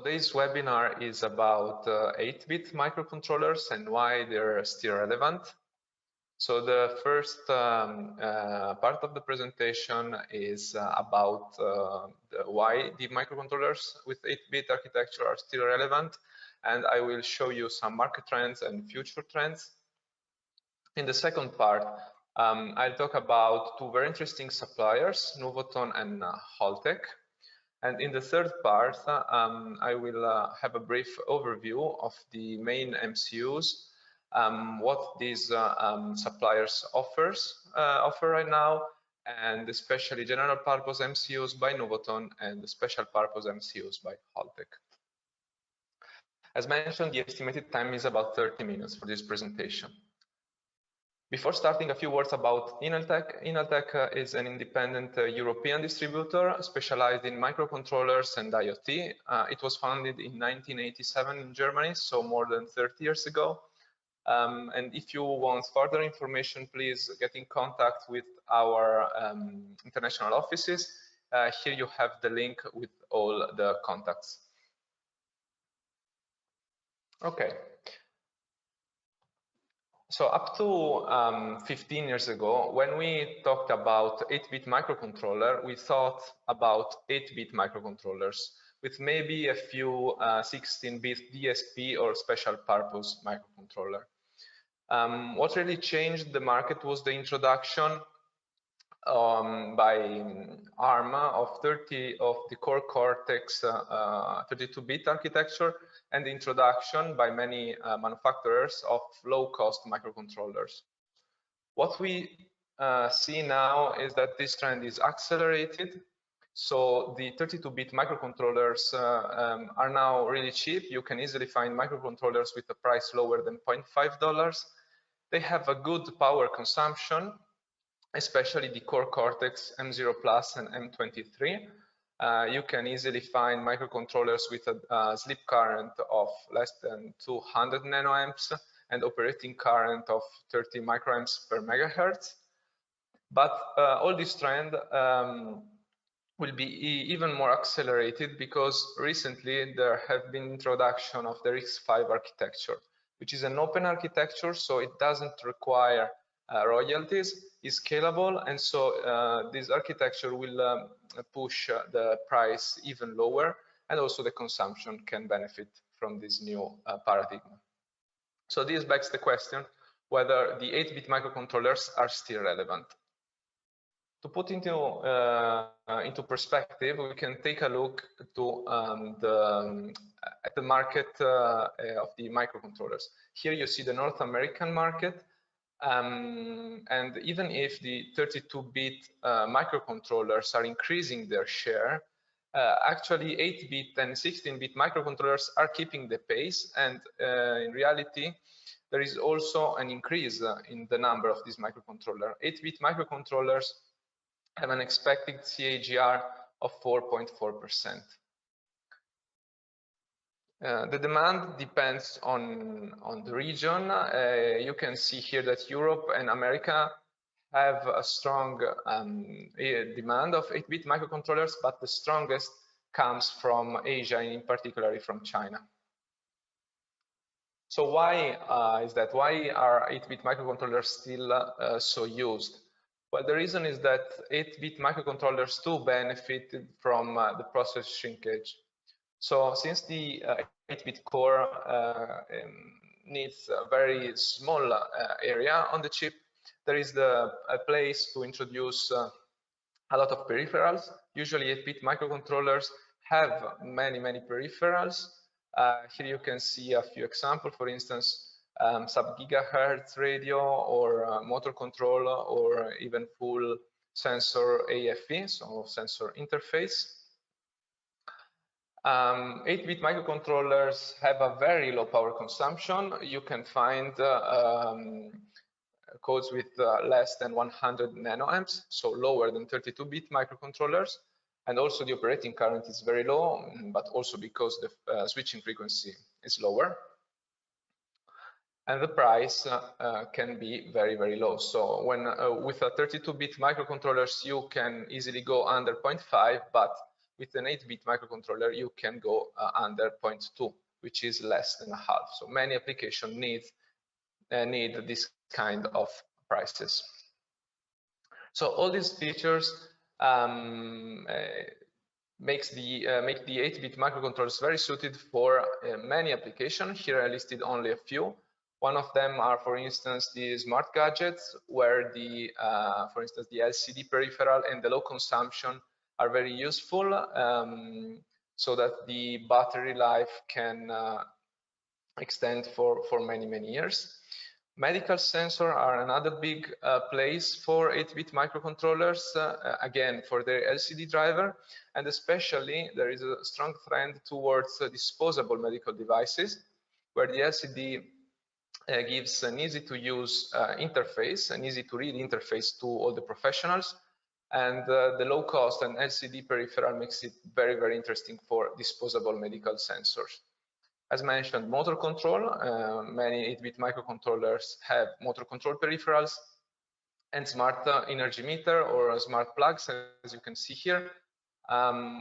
Today's webinar is about 8-bit microcontrollers and why they're still relevant. So the first part of the presentation is about why the microcontrollers with 8-bit architecture are still relevant, and I will show you some market trends and future trends. In the second part, I'll talk about two very interesting suppliers, Nuvoton and Holtek. And in the third part, I will have a brief overview of the main MCUs, what these suppliers offer right now, and especially general purpose MCUs by Nuvoton and special purpose MCUs by Holtek. As mentioned, the estimated time is about 30 minutes for this presentation. Before starting, a few words about Ineltek. Ineltek is an independent European distributor specialized in microcontrollers and IoT. It was founded in 1987 in Germany, so more than 30 years ago. And if you want further information, please get in contact with our international offices. Here you have the link with all the contacts. Okay. So up to 15 years ago, when we talked about 8-bit microcontroller, we thought about 8-bit microcontrollers with maybe a few 16-bit DSP or special purpose microcontroller. What really changed the market was the introduction by ARM of the core Cortex 32-bit architecture and the introduction by many manufacturers of low-cost microcontrollers. What we see now is that this trend is accelerated. So the 32-bit microcontrollers are now really cheap. You can easily find microcontrollers with a price lower than $0.5. They have a good power consumption, especially the core Cortex M0 Plus and M23. You can easily find microcontrollers with a sleep current of less than 200 nanoamps and operating current of 30 microamps per megahertz. But all this trend will be even more accelerated because recently there have been introduction of the RISC-V architecture, which is an open architecture, so it doesn't require royalties, is scalable, and so this architecture will push the price even lower, and also the consumption can benefit from this new paradigm. So this begs the question whether the 8-bit microcontrollers are still relevant. To put into perspective, we can take a look to at the market of the microcontrollers. Here you see the North American market. And even if the 32-bit microcontrollers are increasing their share, actually 8-bit and 16-bit microcontrollers are keeping the pace, and in reality there is also an increase in the number of these microcontrollers. 8-bit microcontrollers have an expected CAGR of 4.4%. The demand depends on the region. You can see here that Europe and America have a strong demand of 8-bit microcontrollers, but the strongest comes from Asia, and in particular from China. So why is that? Why are 8-bit microcontrollers still so used? Well, the reason is that 8-bit microcontrollers too benefited from the process shrinkage. So since the 8-bit core needs a very small area on the chip, there is a place to introduce a lot of peripherals. Usually 8-bit microcontrollers have many peripherals. Here you can see a few examples, for instance, sub-gigahertz radio or motor control or even full sensor AFE, so sensor interface. 8-bit microcontrollers have a very low power consumption. You can find codes with less than 100 nanoamps, so lower than 32-bit microcontrollers. And also the operating current is very low, but also because the switching frequency is lower. And the price can be very low. So when with a 32-bit microcontrollers, you can easily go under 0.5, but with an 8-bit microcontroller, you can go under 0.2, which is less than a half. So many applications need this kind of prices. So all these features make the 8-bit microcontrollers very suited for many applications. Here I listed only a few. One of them are, for instance, the smart gadgets, where for instance, the LCD peripheral and the low consumption are very useful, so that the battery life can extend for many years. Medical sensors are another big place for 8-bit microcontrollers, again, for their LCD driver, and especially there is a strong trend towards disposable medical devices, where the LCD gives an easy-to-use interface, an easy-to-read interface to all the professionals, and the low cost and LCD peripheral makes it very interesting for disposable medical sensors. As mentioned, motor control, many 8-bit microcontrollers have motor control peripherals and smart energy meter or smart plugs, as you can see here.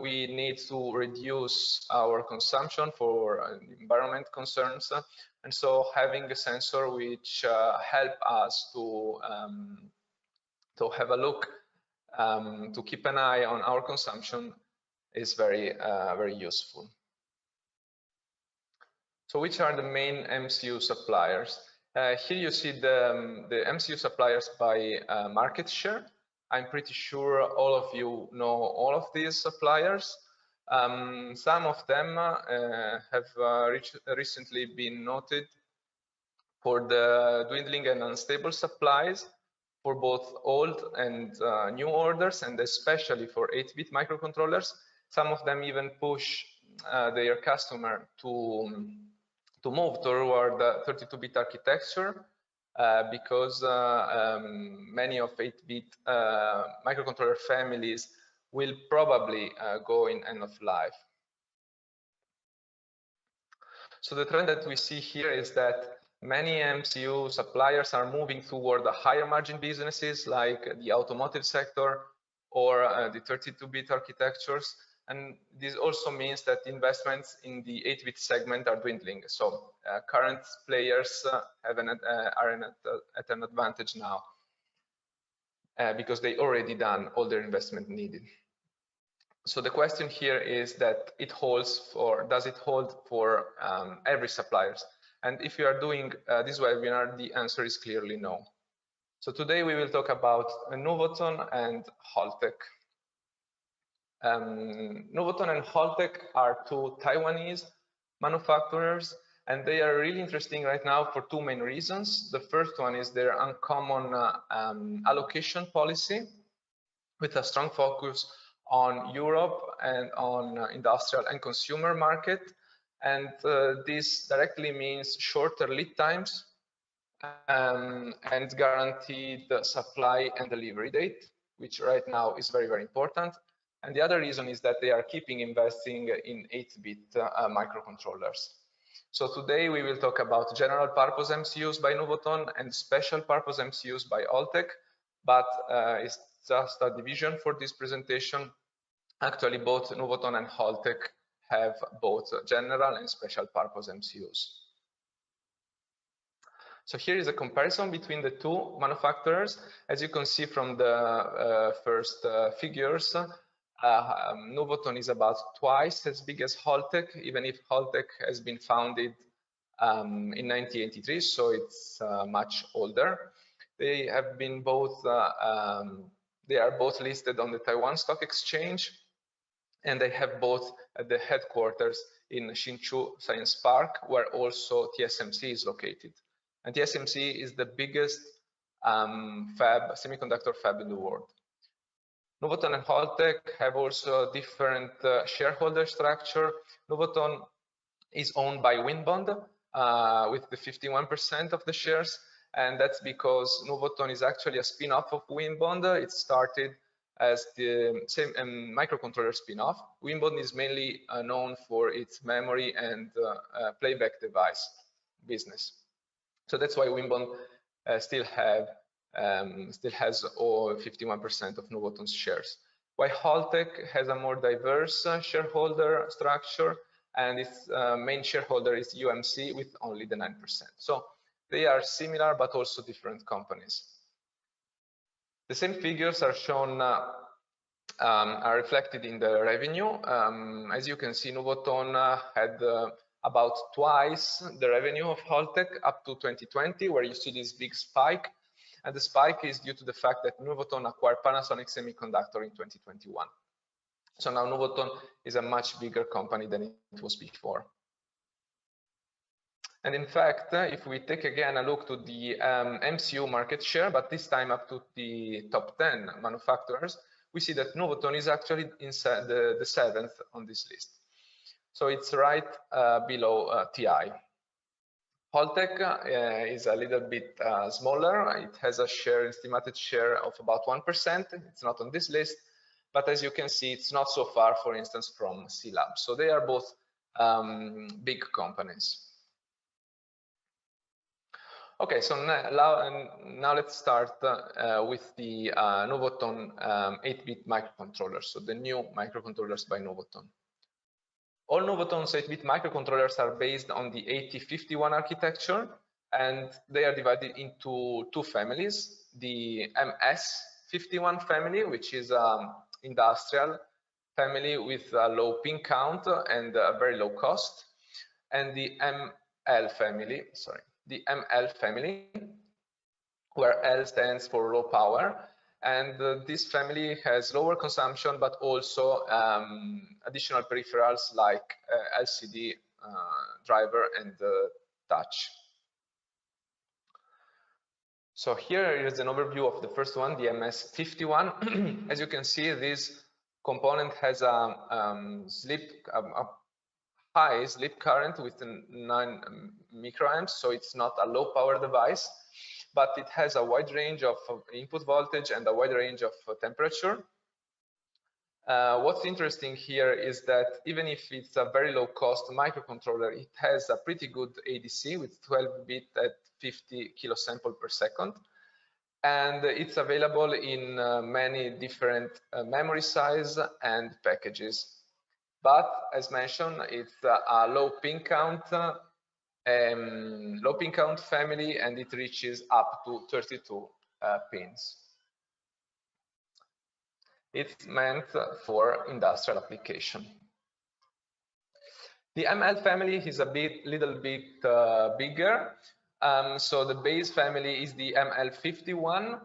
We need to reduce our consumption for environment concerns, and so having a sensor which help us to have a look, to keep an eye on our consumption is very useful. So which are the main MCU suppliers? Here you see the MCU suppliers by market share. I'm pretty sure all of you know all of these suppliers. Some of them have recently been noted for the dwindling and unstable supplies for both old and new orders, and especially for 8-bit microcontrollers. Some of them even push their customer to move toward the 32-bit architecture, because many of 8-bit microcontroller families will probably go in end of life. So the trend that we see here is that many MCU suppliers are moving toward the higher margin businesses like the automotive sector or the 32-bit architectures. And this also means that investments in the 8-bit segment are dwindling. So current players are at an advantage now because they already done all their investment needed. So the question here is that does it hold for every suppliers? And if you are doing this webinar, the answer is clearly no. So today we will talk about Nuvoton and Holtek. Nuvoton and Holtek are two Taiwanese manufacturers, and they are really interesting right now for two main reasons. The first one is their uncommon allocation policy with a strong focus on Europe and on industrial and consumer market. And this directly means shorter lead times and guaranteed supply and delivery date, which right now is very important. And the other reason is that they are keeping investing in 8-bit microcontrollers. So today we will talk about general purpose MCUs by Nuvoton and special purpose MCUs by Holtek, but it's just a division for this presentation. Actually, both Nuvoton and Holtek have both general and special purpose MCUs. So here is a comparison between the two manufacturers. As you can see from the first figures, Nuvoton is about twice as big as Holtek, even if Holtek has been founded in 1983, so it's much older. They have been both, they are both listed on the Taiwan Stock Exchange, and they have both at the headquarters in Hsinchu Science Park, where also TSMC is located. And TSMC is the biggest semiconductor fab in the world. Nuvoton and Holtek have also different shareholder structure. Nuvoton is owned by Winbond with the 51% of the shares, and that's because Nuvoton is actually a spin-off of Winbond. It started as the same microcontroller spin-off. Winbond is mainly known for its memory and playback device business. So that's why Winbond still has all 51% of Nuvoton's shares. while Holtek has a more diverse shareholder structure, and its main shareholder is UMC with only the 9%. So they are similar but also different companies. The same figures are shown, are reflected in the revenue. As you can see, Nuvoton had about twice the revenue of Holtek up to 2020, where you see this big spike. And the spike is due to the fact that Nuvoton acquired Panasonic Semiconductor in 2021. So now Nuvoton is a much bigger company than it was before. And in fact, if we take again a look to the MCU market share, but this time up to the top 10 manufacturers, we see that Nuvoton is actually inside the 7th on this list. So it's right below TI. Holtek is a little bit smaller. It has a share, estimated share of about 1%. It's not on this list, but as you can see, it's not so far, for instance, from C-Lab. So they are both big companies. Okay, so now let's start with the Nuvoton 8-bit microcontrollers, so the new microcontrollers by Nuvoton. All Nuvoton's 8-bit microcontrollers are based on the 8051 architecture, and they are divided into two families: the MS51 family, which is industrial family with a low pin count and a very low cost, and the ML family, where L stands for low power. And this family has lower consumption, but also additional peripherals like LCD driver and touch. So here is an overview of the first one, the MS51. As you can see, this component has a high slip current with 9 microamps, so it's not a low power device, but it has a wide range of input voltage and a wide range of temperature. What's interesting here is that even if it's a very low cost microcontroller, it has a pretty good ADC with 12-bit at 50 kilosample per second. And it's available in many different memory size and packages. But as mentioned, it's a low pin count family, and it reaches up to 32 pins. It's meant for industrial application. The ML family is a little bit bigger. So the base family is the ML51,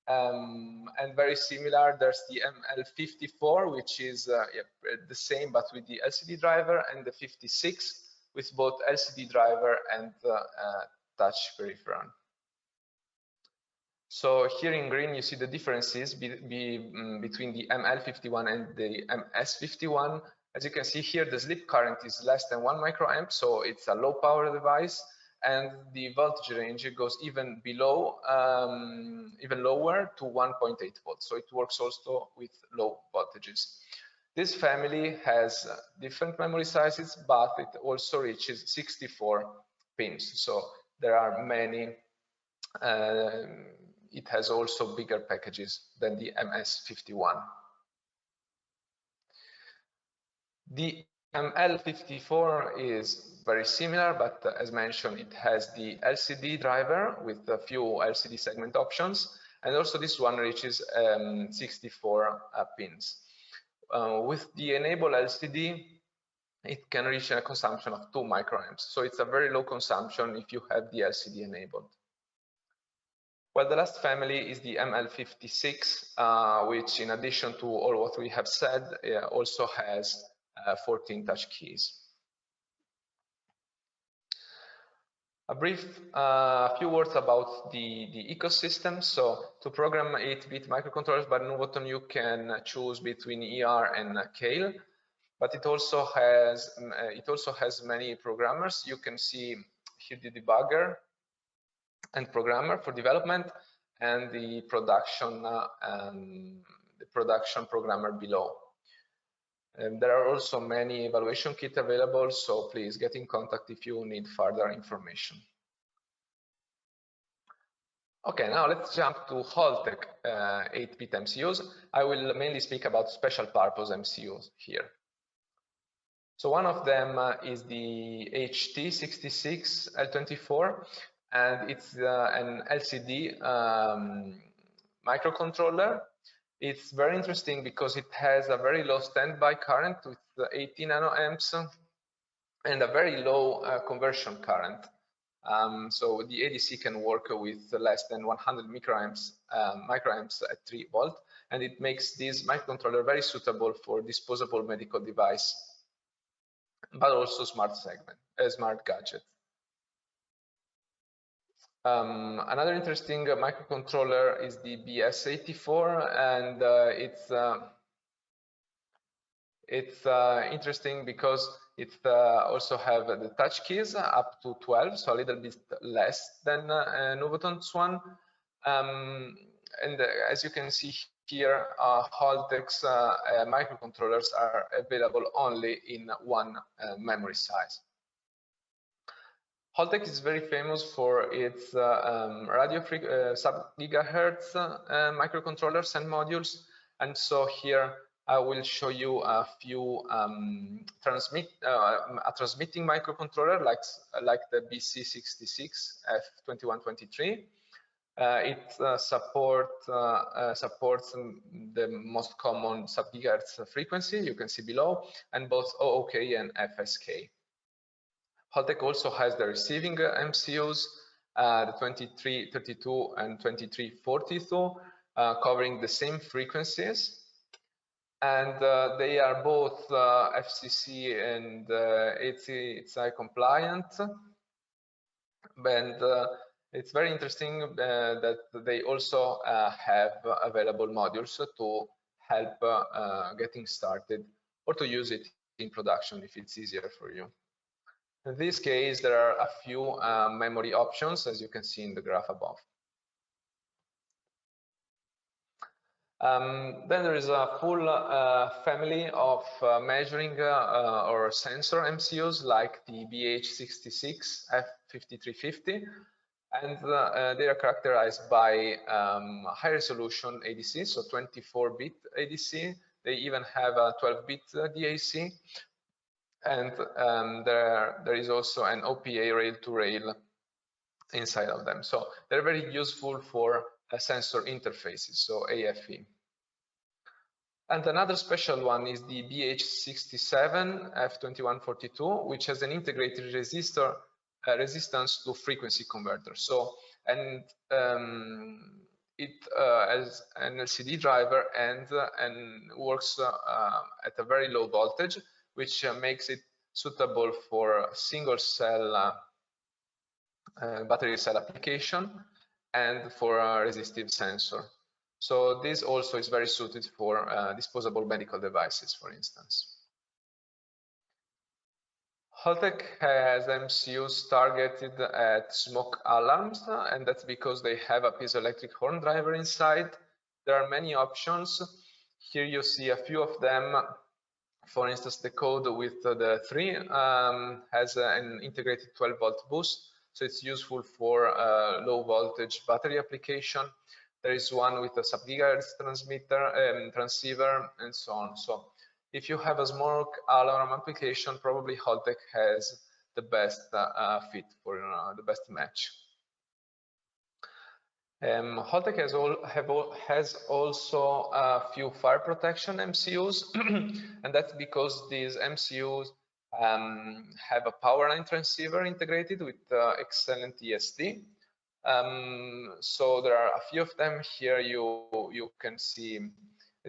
and very similar. There's the ML54, which is the same but with the LCD driver, and the 56 with both LCD driver and touch peripheral. So here in green you see the differences between the ML51 and the MS51. As you can see here, the slip current is less than 1 microamp, so it's a low power device, and the voltage range goes even below, even lower to 1.8 volts. So it works also with low voltages. This family has different memory sizes, but it also reaches 64 pins. So there are many. It has also bigger packages than the MS51. The ML54 is very similar, but as mentioned, it has the LCD driver with a few LCD segment options, and also this one reaches 64 pins. With the enable LCD, it can reach a consumption of 2 microamps, so it's a very low consumption if you have the LCD enabled. Well, the last family is the ML56, which in addition to all what we have said, also has 14 touch keys. A few words about the ecosystem. So to program 8-bit microcontrollers by Nuvoton, you can choose between ER and Kale, but it also has many programmers. You can see here the debugger and programmer for development, and the production programmer below. And there are also many evaluation kits available, so please get in contact if you need further information. Okay, now let's jump to Holtek 8-bit MCUs. I will mainly speak about special purpose MCUs here. So one of them is the HT66L24, and it's an LCD microcontroller. It's very interesting because it has a very low standby current with 80 nanoamps and a very low conversion current. So the ADC can work with less than 100 microamps at 3 volt, and it makes this microcontroller very suitable for disposable medical device, but also smart gadget. Another interesting microcontroller is the BS84, and it's interesting because it also have the touch keys up to 12, so a little bit less than Nuvoton's one. And as you can see here, Holtek's microcontrollers are available only in one memory size. Holtek is very famous for its radio sub-gigahertz microcontrollers and modules, and so here I will show you a few a transmitting microcontroller like the BC66 F2123. It supports the most common sub-gigahertz frequency you can see below, and both OOK and FSK. Holtek also has the receiving MCUs, the 2332 and 2342, covering the same frequencies, and they are both FCC and HCI compliant. And it's very interesting that they also have available modules to help getting started or to use it in production if it's easier for you. In this case, there are a few memory options, as you can see in the graph above. Then there is a full family of measuring or sensor MCUs like the BH66 F5350, and they are characterized by high resolution ADC, so 24-bit ADC. They even have a 12-bit DAC. And there is also an OPA rail-to-rail inside of them. So they're very useful for sensor interfaces, so AFE. And another special one is the BH67 F2142, which has an integrated resistance to frequency converter. So, and it has an LCD driver and works at a very low voltage, which makes it suitable for single cell battery cell application and for a resistive sensor. So this also is very suited for disposable medical devices, for instance. Holtek has MCUs targeted at smoke alarms, and that's because they have a piezoelectric horn driver inside. There are many options. Here you see a few of them. For instance, the code with the 3 has an integrated 12-volt boost, so it's useful for low voltage battery application. There is one with a sub-gigahertz transceiver, and so on. So if you have a smoke alarm application, probably Holtek has the best fit for the best match. Holtek has also a few fire protection MCUs, and that's because these MCUs have a power line transceiver integrated with excellent ESD. So there are a few of them here. You can see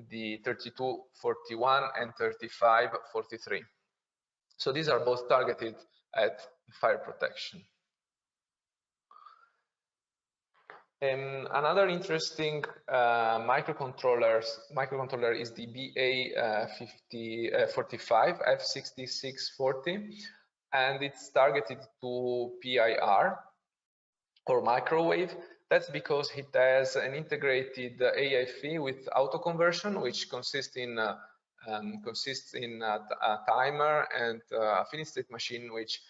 the 3241 and 3543. So these are both targeted at fire protection. Another interesting microcontroller is the BA45 F6640, and it's targeted to PIR or microwave. That's because it has an integrated AIFE with auto conversion, which consists in a timer and a finite state machine, which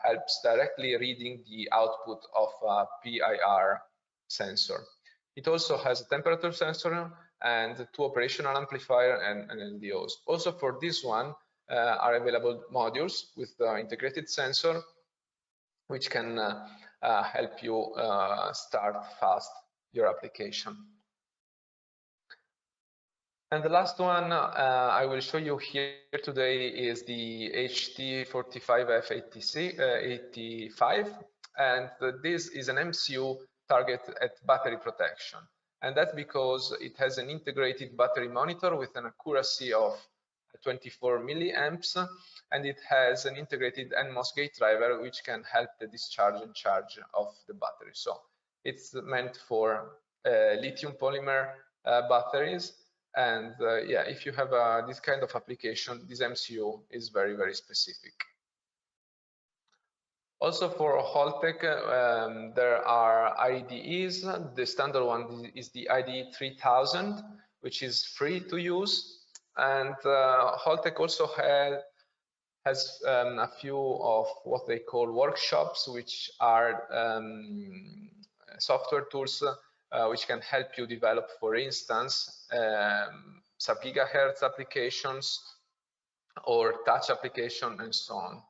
helps directly reading the output of a PIR sensor. It also has a temperature sensor and 2 operational amplifier and LDOs. Also for this one are available modules with the integrated sensor, which can help you start fast your application. And the last one I will show you here today is the HT45F85, and this is an MCU targeted at battery protection. And that's because it has an integrated battery monitor with an accuracy of 24 milliamps, and it has an integrated NMOS gate driver which can help the discharge and charge of the battery. So it's meant for lithium polymer batteries. And yeah, if you have this kind of application, this MCU is very, very specific. Also for Holtek, there are IDEs. The standard one is the IDE 3000, which is free to use. And Holtek also has a few of what they call workshops, which are software tools which can help you develop, for instance, sub-gigahertz applications or touch application and so on.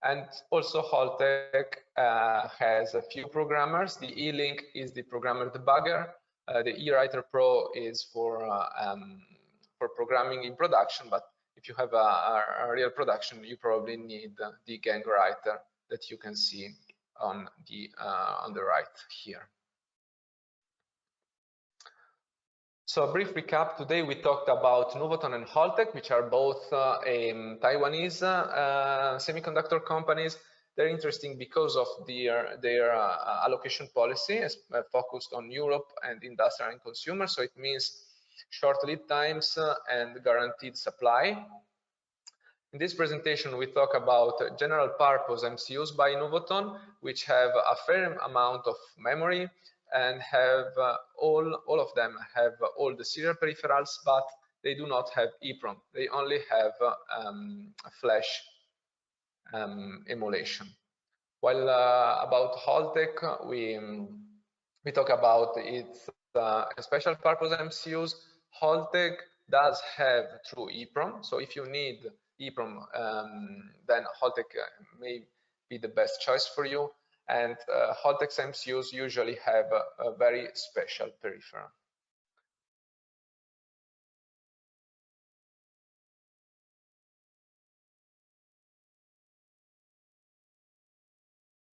And also Holtek has a few programmers. The E-Link is the programmer debugger. The eWriter Pro is for programming in production, but if you have a real production, you probably need the gang writer that you can see on the right here. So a brief recap. Today we talked about Nuvoton and Holtek, which are both Taiwanese semiconductor companies. They're interesting because of their allocation policy, focused on Europe and industrial and consumer. So it means short lead times and guaranteed supply. In this presentation, we talk about general purpose MCUs by Nuvoton, which have a fair amount of memory and have all of them have all the serial peripherals, but they do not have EEPROM. They only have a flash emulation. While about Holtek, we talk about its special purpose MCUs. Holtek does have true EEPROM, so if you need EEPROM, then Holtek may be the best choice for you. And Holtek's MCUs usually have a very special peripheral.